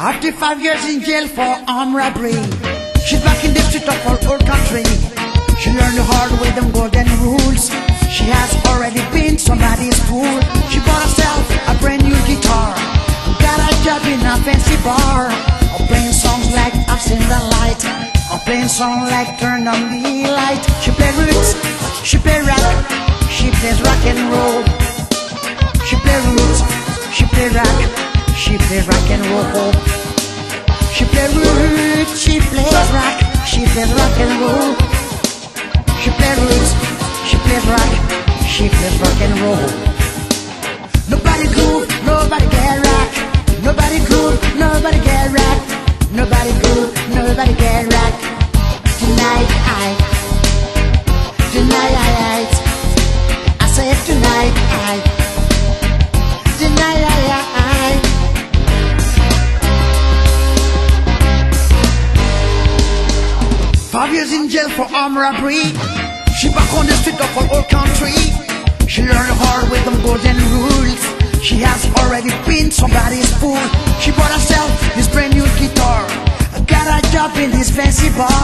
After 5 years in jail for armed robbery, she's back in the street of her old country. She learned the hard way, them golden rules. She has already been somebody's fool. She bought herself a brand new guitar, got a job in a fancy bar, playing songs like I've seen the light, playing songs like Turn on the Light. She plays roots, she plays rock, she plays rock and roll. She plays roots, she plays rock, she plays rock and roll. She plays roots, she plays rock, she plays rock and roll. She plays roots, she plays rock, she plays rock and roll. Nobody groove, nobody get rock. Nobody groove, nobody get rock. Nobody groove, nobody get rock. Tonight I said tonight I 5 years in jail for armed robbery. She back on the street of her old country. She learned the hard way, them golden rules. She has already been somebody's fool. She bought herself this brand new guitar, got a job in this fancy bar.